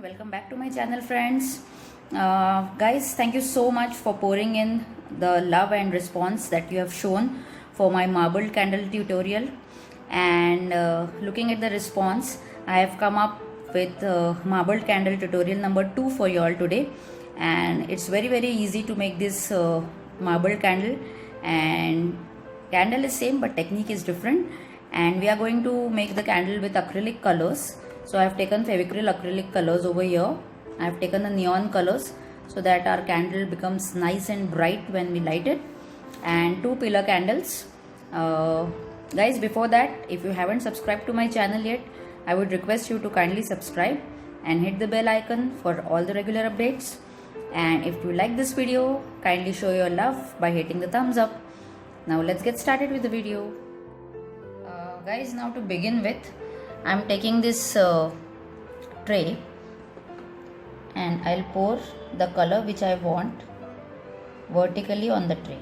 welcome back to my channel, friends. Guys, thank you so much for pouring in the love and response that you have shown for my marble candle tutorial. And looking at the response, I have come up with marble candle tutorial number 2 for you all today. And it's very easy to make this marble candle, and candle is same but technique is different. And we are going to make the candle with acrylic colors. So I have taken Fevicryl acrylic colors over here. I have taken the neon colors so that our candle becomes nice and bright when we light it, and 2 pillar candles. Guys, before that, if you haven't subscribed to my channel yet, I would request you to kindly subscribe and hit the bell icon for all the regular updates. And if you like this video, kindly show your love by hitting the thumbs up. Now let's get started with the video. Guys, now to begin with, I'm taking this tray and I'll pour the color which I want vertically on the tray.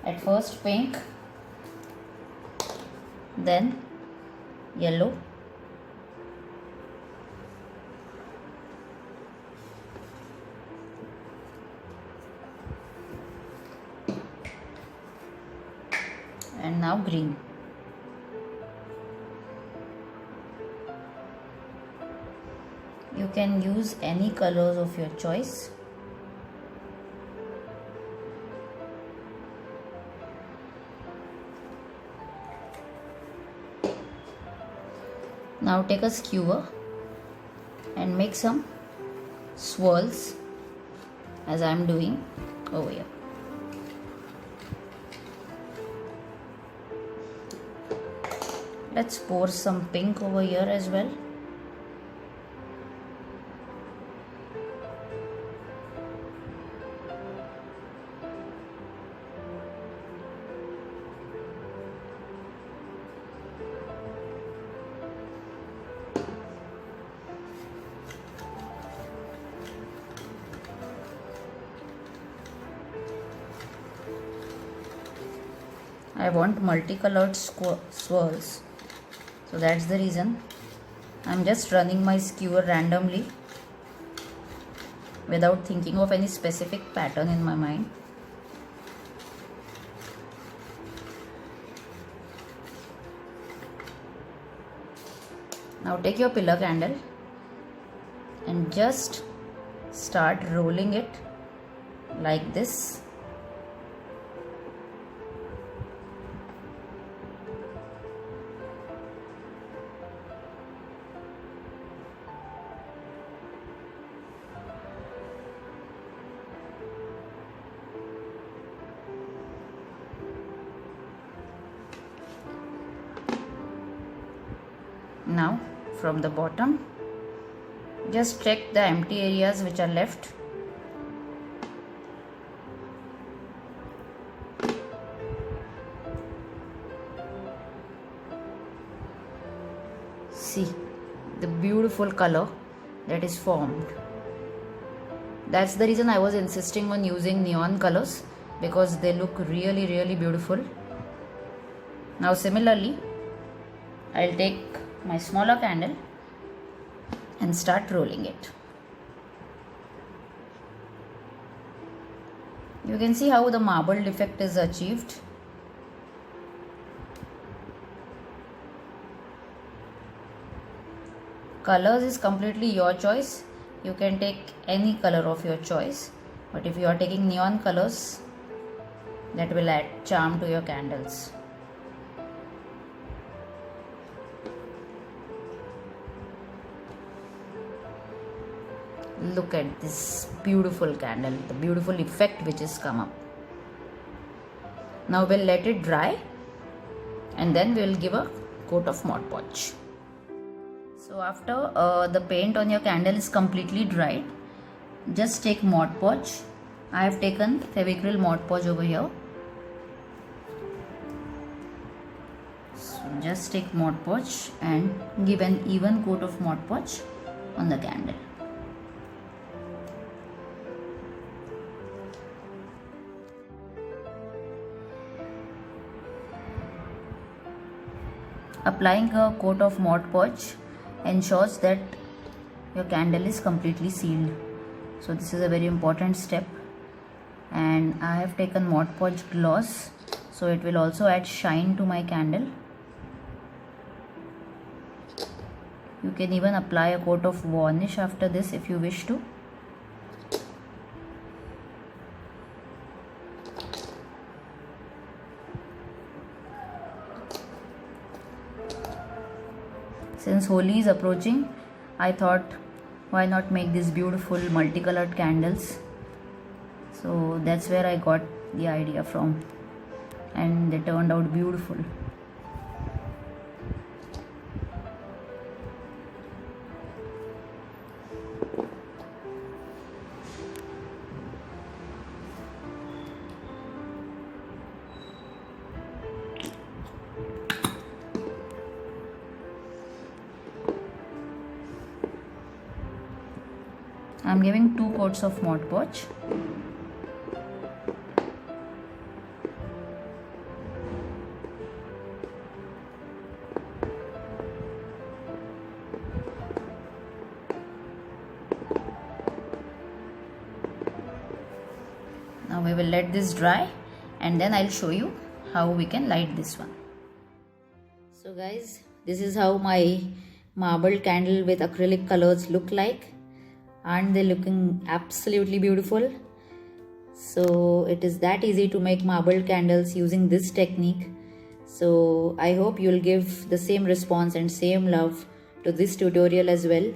At first pink, then yellow, and now green. You can use any colors of your choice. Now take a skewer and make some swirls as I am doing over here. Let's pour some pink over here as well. I want multicolored swirls. So that's the reason I'm just running my skewer randomly without thinking of any specific pattern in my mind. Now take your pillar candle and just start rolling it like this. Now from the bottom, just check the empty areas which are left. See the beautiful color that is formed. That's the reason I was insisting on using neon colors, because they look really beautiful. Now similarly, I'll take my smaller candle and start rolling it. You can see how the marbled effect is achieved. Colors is completely your choice. You can take any color of your choice, but if you are taking neon colors, that will add charm to your candles. Look at this beautiful candle, the beautiful effect which has come up. Now we'll let it dry and then we'll give a coat of Mod Podge. So after the paint on your candle is completely dried, just take Mod Podge. I have taken Fevicryl Mod Podge over here. So just take Mod Podge and give an even coat of Mod Podge on the candle. Applying a coat of Mod Podge ensures that your candle is completely sealed. So this is a very important step. And I have taken Mod Podge gloss, so it will also add shine to my candle. You can even apply a coat of varnish after this if you wish to. Since Holi is approaching, I thought why not make these beautiful multicolored candles. So that's where I got the idea from, and they turned out beautiful. I'm giving 2 coats of Mod Podge. Now we will let this dry, and then I'll show you how we can light this one. So guys, this is how my marble candle with acrylic colors look like. Aren't they looking absolutely beautiful? So it is that easy to make marble candles using this technique. So I hope you'll give the same response and same love to this tutorial as well.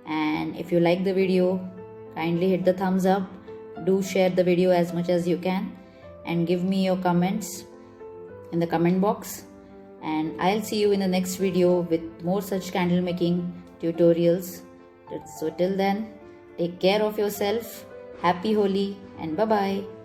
And if you like the video, kindly hit the thumbs up. Do share the video as much as you can, and give me your comments in the comment box. And I'll see you in the next video with more such candle making tutorials. So till then, take care of yourself. Happy Holi and bye bye.